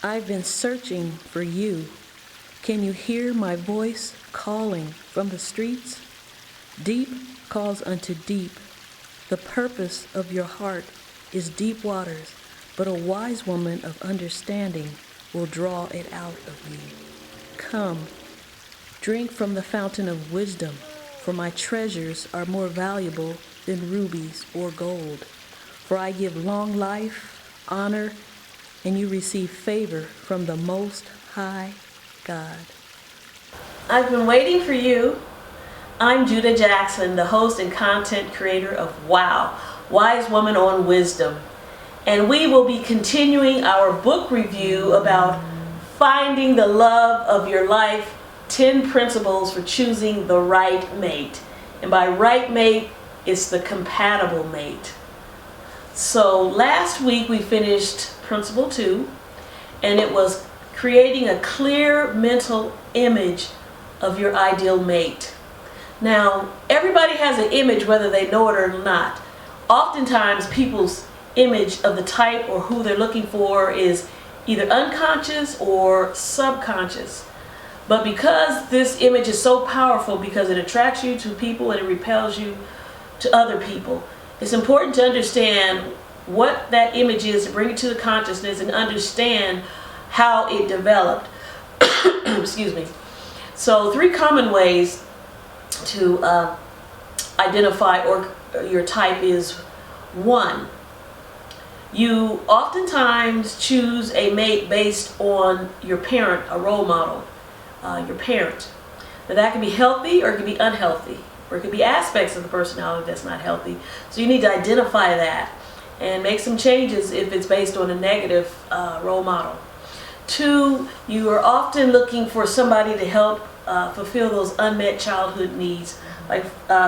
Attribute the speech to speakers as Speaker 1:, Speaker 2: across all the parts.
Speaker 1: I've been searching for you. Can you hear my voice calling from the streets? Deep calls unto deep. The purpose of your heart is deep waters, but a wise woman of understanding will draw it out of you. Come, drink from the fountain of wisdom, for my treasures are more valuable than rubies or gold. For I give long life, honor, and you receive favor from the Most High God. I've been waiting for you. I'm Judah Jackson, the host and content creator of WOW, Wise Woman on Wisdom. And we will be continuing our book review about finding the love of your life, 10 principles for choosing the right mate. And by right mate, it's the compatible mate. So last week we finished Principle 2, and it was creating a clear mental image of your ideal mate. Now, everybody has an image whether they know it or not. Oftentimes, people's image of the type or who they're looking for is either unconscious or subconscious. But because this image is so powerful, because it attracts you to people and it repels you to other people, it's important to understand what that image is, to bring it to the consciousness and understand how it developed. Excuse me. So 3 common ways to identify or your type is: 1, you oftentimes choose a mate based on your parent, a role model, your parent. Now that can be healthy or it can be unhealthy, or it could be aspects of the personality that's not healthy. So you need to identify that and make some changes if it's based on a negative role model. 2, you are often looking for somebody to help fulfill those unmet childhood needs. Like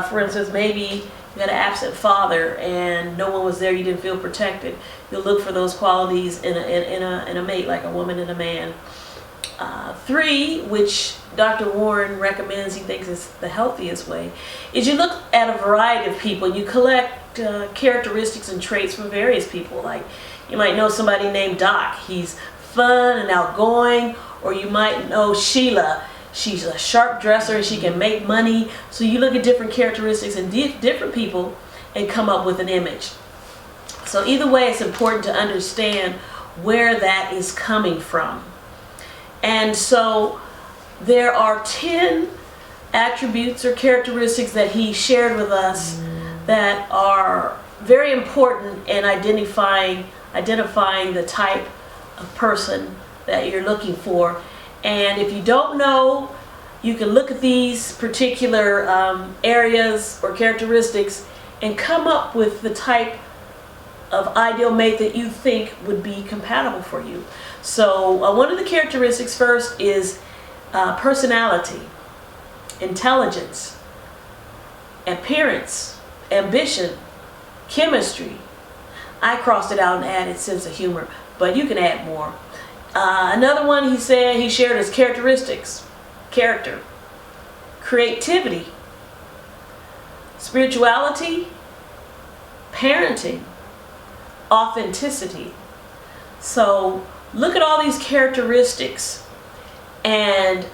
Speaker 1: for instance, maybe you had an absent father and no one was there, you didn't feel protected. You'll look for those qualities in a mate, like a woman and a man. 3, which Dr. Warren recommends, he thinks is the healthiest way, is you look at a variety of people and you collect characteristics and traits from various people. Like you might know somebody named Doc, he's fun and outgoing, or you might know Sheila, she's a sharp dresser and she can make money. So you look at different characteristics in different people and come up with an image. So either way, it's important to understand where that is coming from. And so there are 10 attributes or characteristics that he shared with us that are very important in identifying the type of person that you're looking for. And if you don't know, you can look at these particular areas or characteristics and come up with the type of ideal mate that you think would be compatible for you. So one of the characteristics first is personality, intelligence, appearance, ambition, chemistry. I crossed it out and added sense of humor, but you can add more. Another one he shared as characteristics: character, creativity, spirituality, parenting, authenticity. So look at all these characteristics and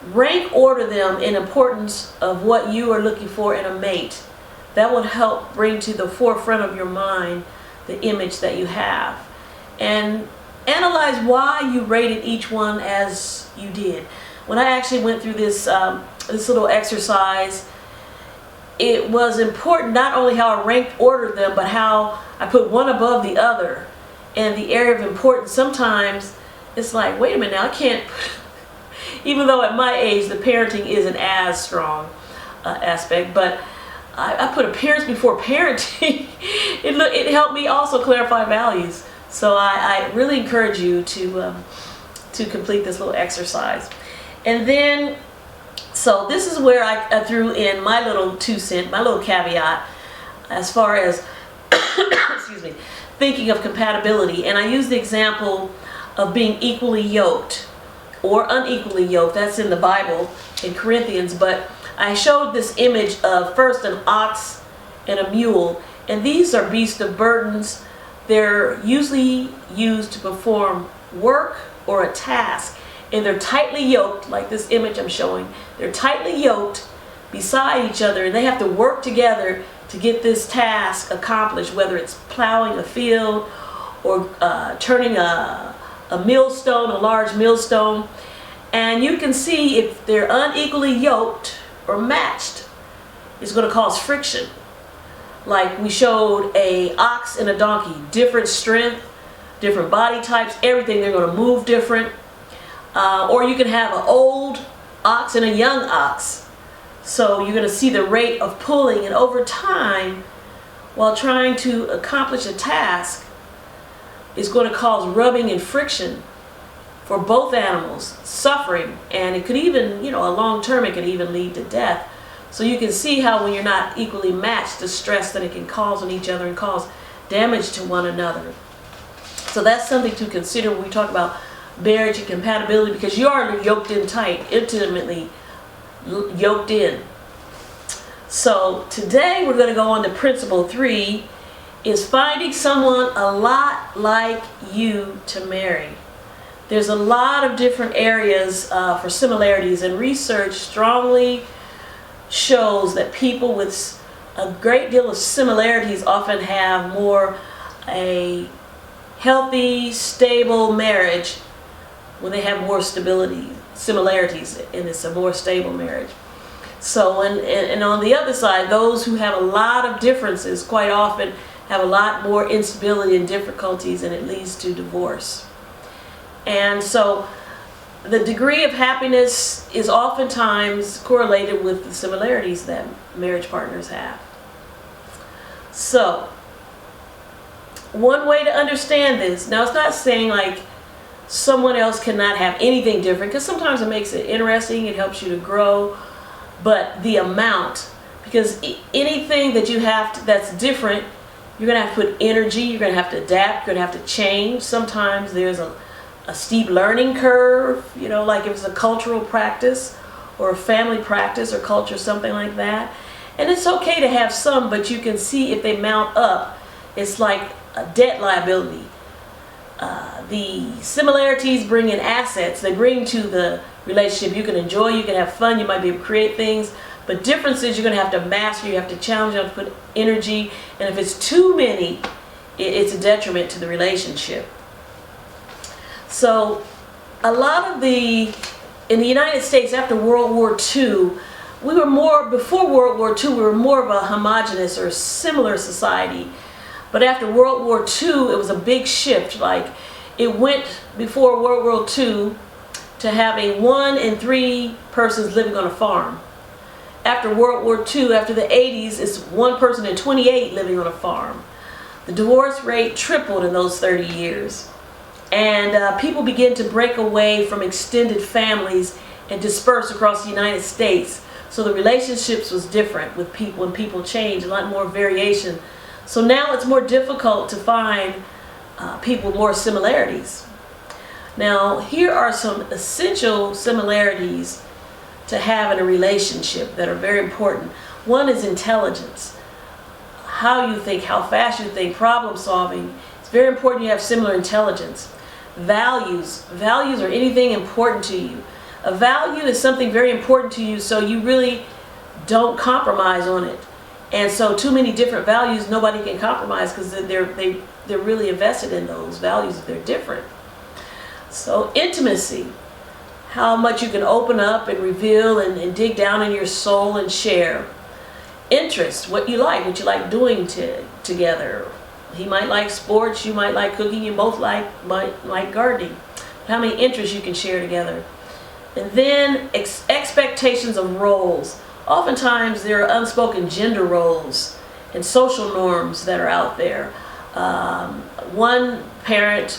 Speaker 1: rank order them in importance of what you are looking for in a mate. That would help bring to the forefront of your mind the image that you have. And analyze why you rated each one as you did. When I actually went through this little exercise, it was important not only how I ranked ordered them, but how I put one above the other and the area of importance. Sometimes it's like, wait a minute now, I can't, even though at my age the parenting isn't as strong aspect, but I put appearance before parenting. It helped me also clarify values. So I really encourage you to complete this little exercise. And then, so this is where I threw in my little 2 cents, my little caveat, as far as excuse me, thinking of compatibility. And I use the example of being equally yoked or unequally yoked. That's in the Bible in Corinthians, but I showed this image of first an ox and a mule, and these are beasts of burdens. They're usually used to perform
Speaker 2: work or a task, and they're tightly yoked, like this image I'm showing. They're tightly yoked beside each other, and they have to work together to get this task accomplished, whether it's plowing a field or turning a millstone, a large millstone. And you can see if they're unequally yoked or matched, it's going to cause friction. Like we showed a ox and a donkey, different strength, different body types, everything. They're going to move different. Or you can have an old ox and a young ox. So you're going to see the rate of pulling, and over time, while trying to accomplish a task, is going to cause rubbing and friction for both animals, suffering, and it could even, a long term, it could even lead to death. So you can see how when you're not equally matched, the stress that it can cause on each other and cause damage to one another. So that's something to consider when we talk about marriage and compatibility, because you are yoked in tight, intimately yoked in. So today we're going to go on to principle 3, is finding someone a lot like you to marry. There's a lot of different areas for similarities, and research strongly shows that people with a great deal of similarities often have more a healthy, stable marriage when they have more stability, similarities, and it's a more stable marriage. So, and on the other side, those who have a lot of differences quite often have a lot more instability and difficulties, and it leads to divorce. And so the degree of happiness is oftentimes correlated with the similarities that marriage partners have. So one way to understand this, now it's not saying like someone else cannot have anything different, because sometimes it makes it interesting, it helps you to grow, but the amount, because anything that you have to, that's different, you're going to have to put energy, you're going to have to adapt, you're going to have to change. Sometimes there's a steep learning curve, like if it's a cultural practice or a family practice or culture, something like that. And it's okay to have some, but you can see if they mount up, it's like a debt liability. The similarities bring in assets, they bring to the relationship. You can enjoy, you can have fun, you might be able to create things, but differences you're going to have to master, you have to challenge, you have to put energy, and if it's too many, it's a detriment to the relationship. So a lot of in the United States after World War II, before World War II, we were more of a homogenous or similar society. But after World War II, it was a big shift. Like it went before World War II to having 1 in 3 persons living on a farm. After World War II, after the 80s, it's 1 person in 28 living on a farm. The divorce rate tripled in those 30 years. And people began to break away from extended families and disperse across the United States. So the relationships was different with people, and people changed, a lot more variation. So now it's more difficult to find people with more similarities. Now, here are some essential similarities to have in a relationship that are very important. One is intelligence. How you think, how fast you think, problem solving. It's very important you have similar intelligence. Values. Values are anything important to you. A value is something very important to you, so you really don't compromise on it. And so too many different values, nobody can compromise, because they're really invested in those values if they're different. So intimacy, how much you can open up and reveal and dig down in your soul and share. Interest, what you like doing together. He might like sports, you might like cooking, you both might like gardening. How many interests you can share together. And then expectations of roles. Oftentimes there are unspoken gender roles and social norms that are out there. One parent,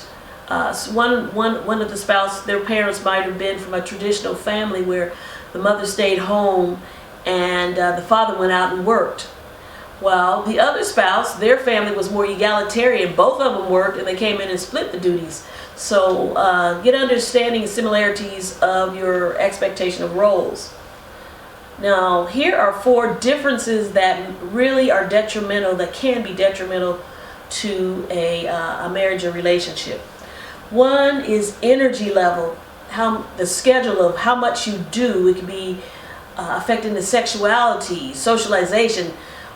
Speaker 2: one of the spouse, their parents might have been from a traditional family where the mother stayed home and the father went out and worked. Well, the other spouse, their family was more egalitarian. Both of them worked and they came in and split the duties. So get understanding and similarities of your expectation of roles. Now, here are 4 differences that really are detrimental, that can be detrimental to a marriage or relationship. One is energy level, how the schedule of how much you do. It can be affecting the sexuality, socialization.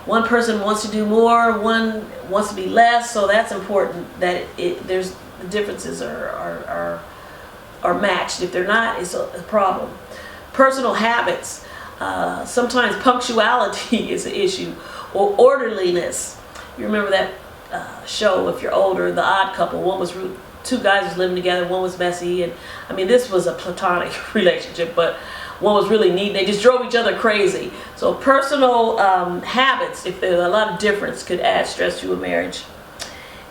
Speaker 2: One person wants to do more, one wants to be less, so that's important that there's the differences are matched. If they're not, it's a problem. Personal habits. Sometimes punctuality is an issue, or orderliness. You remember that show, if you're older, The Odd Couple. Two guys was living together, one was messy, and I mean, this was a platonic relationship, but one was really neat. They just drove each other crazy. So personal habits, if there's a lot of difference, could add stress to a marriage.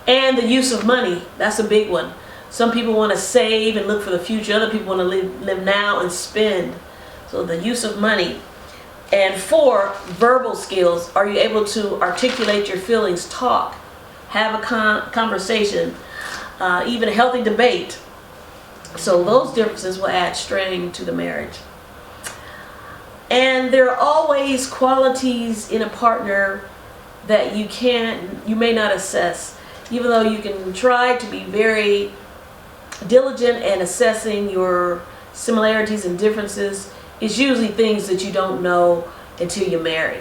Speaker 2: And the use of money, that's a big one. Some people want to save and look for the future. Other people want to live now and spend. So the use of money. And 4, verbal skills. Are you able to articulate your feelings, talk, have a conversation, even a healthy debate? So those differences will add strain to the marriage. And there are always qualities in a partner that you may not assess, even though you can try to be very diligent in assessing your similarities and differences. It's usually things that you don't know until you marry.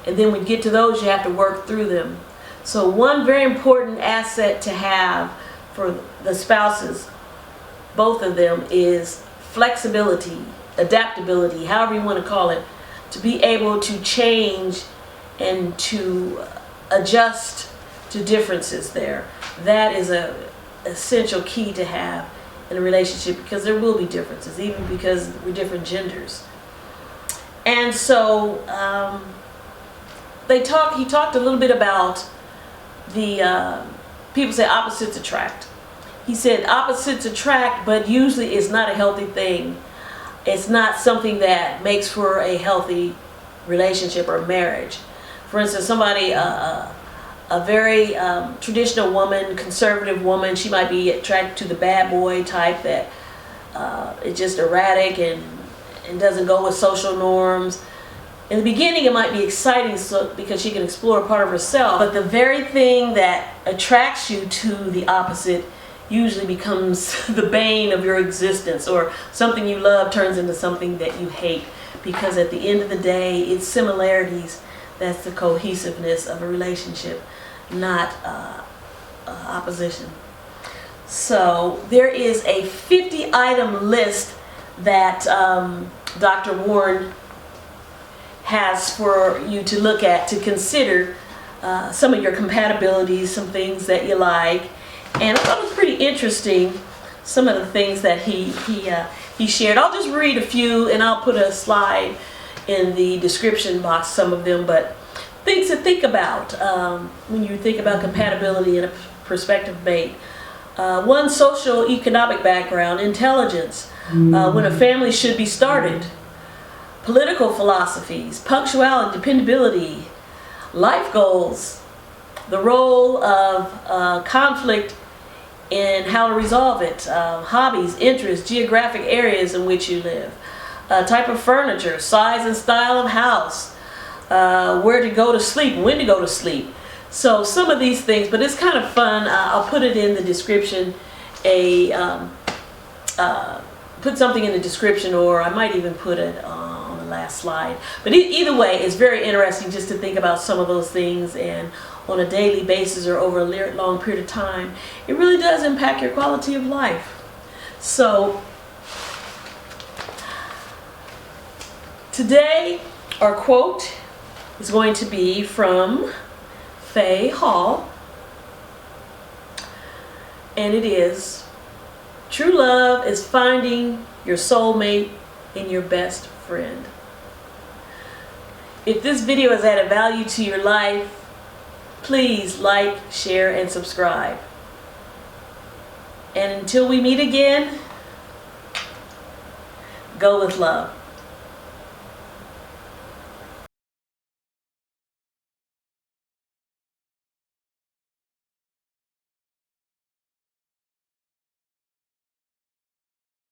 Speaker 2: And then when you get to those, you have to work through them. So one very important asset to have for the spouses, both of them, is flexibility, adaptability, however you want to call it, to be able to change and to adjust to differences there. That is a essential key to have in a relationship, because there will be differences, even because we're different genders. And so he talked a little bit about the people say opposites attract. He said opposites attract, but usually it's not a healthy thing. It's not something that makes for a healthy relationship or marriage. For instance, somebody, a very traditional woman, conservative woman, she might be attracted to the bad boy type that is just erratic and doesn't go with social norms. In the beginning, it might be exciting because she can explore a part of herself, but the very thing that attracts you to the opposite usually becomes the bane of your existence, or something you love turns into something that you hate, because at the end of the day, it's similarities that's the cohesiveness of a relationship, not opposition. So there is a 50-item list that Dr. Warren has for you to look at, to consider some of your compatibilities, some things that you like. And I thought it was pretty interesting, some of the things that he shared. I'll just read a few, and I'll put a slide in the description box, some of them, but things to think about when you think about compatibility in a prospective mate. 1, social economic background, intelligence, when a family should be started, political philosophies, punctuality, dependability, life goals, the role of conflict and how to resolve it, hobbies, interests, geographic areas in which you live, type of furniture, size and style of house, where to go to sleep, when to go to sleep. So some of these things, but it's kind of fun. I'll put it in the description, put something in the description, or I might even put it on the last slide. But either way, it's very interesting just to think about some of those things, and on a daily basis or over a long period of time, it really does impact your quality of life. So today, our quote is going to be from Faye Hall, and it is, "True love is finding your soulmate in your best friend." If this video has added value to your life, please like, share, and subscribe. And until we meet again, go with love.